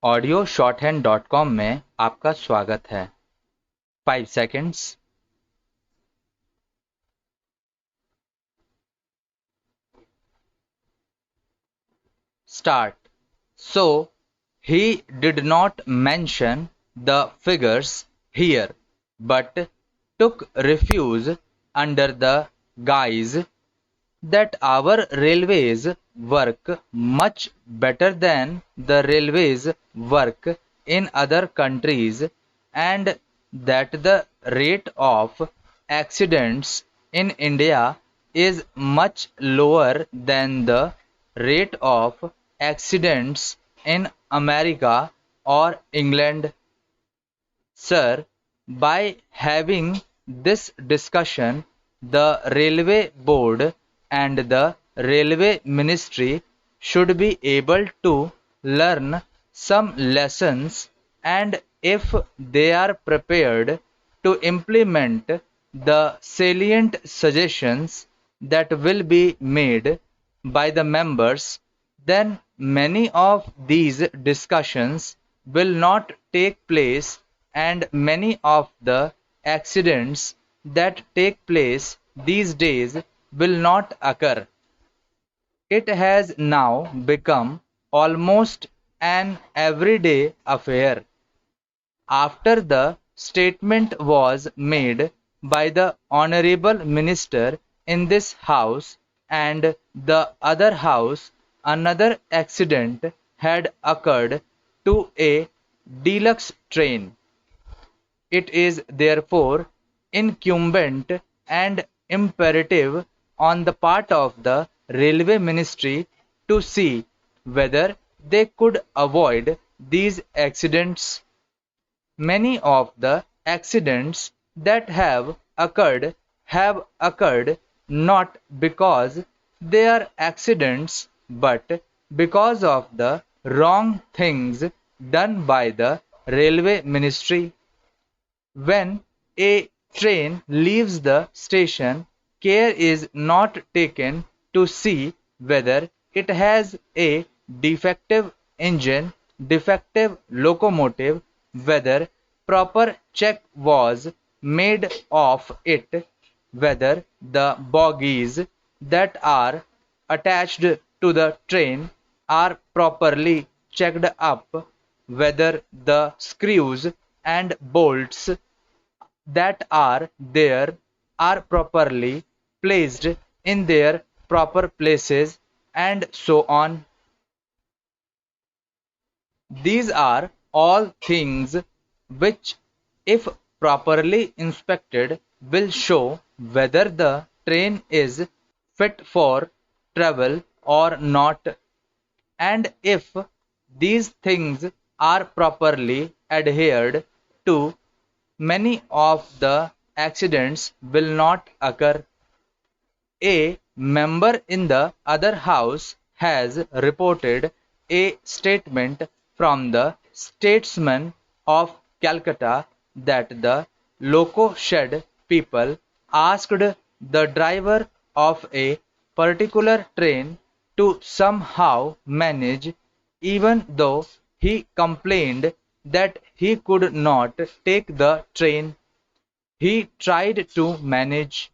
Audio shorthand.com में आपका स्वागत है। 5 seconds. Start. So, he did not mention the figures here, but took refuge under the guise that our railways work much better than the railways work in other countries, and that the rate of accidents in India is much lower than the rate of accidents in America or England. Sir, by having this discussion, the Railway Board and the Railway Ministry should be able to learn some lessons, and if they are prepared to implement the salient suggestions that will be made by the members, then many of these discussions will not take place, and many of the accidents that take place these days will not occur. It has now become almost an everyday affair. After the statement was made by the Honourable Minister in this House and the other House, another accident had occurred to a deluxe train. It is therefore incumbent and imperative on the part of the Railway Ministry to see whether they could avoid these accidents. Many of the accidents that have occurred not because they are accidents, but because of the wrong things done by the Railway Ministry. When a train leaves the station, care is not taken to see whether it has a defective engine, defective locomotive, whether proper check was made of it, whether the bogies that are attached to the train are properly checked up, whether the screws and bolts that are there are properly placed in their proper places, and so on. These are all things which, if properly inspected, will show whether the train is fit for travel or not, and if these things are properly adhered to, many of the accidents will not occur. A member in the other house has reported a statement from the statesman of Calcutta that the loco shed people asked the driver of a particular train to somehow manage, even though he complained that he could not take the train. He tried to manage.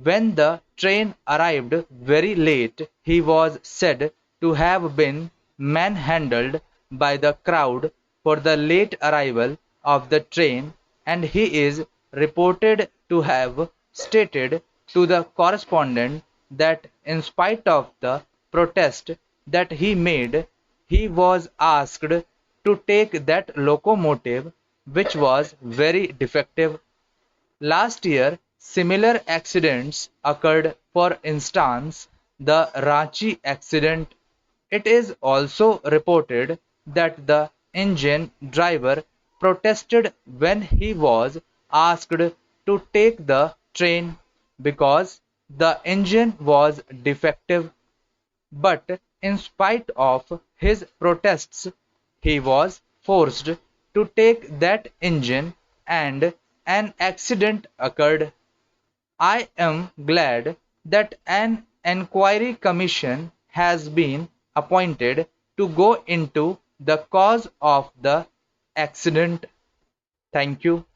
When the train arrived very late, he was said to have been manhandled by the crowd for the late arrival of the train, and he is reported to have stated to the correspondent that in spite of the protest that he made, he was asked to take that locomotive, which was very defective. Last year, similar accidents occurred. For instance, the Ranchi accident. It is also reported that the engine driver protested when he was asked to take the train because the engine was defective. But in spite of his protests, he was forced to take that engine, and an accident occurred. I am glad that an enquiry commission has been appointed to go into the cause of the accident. Thank you.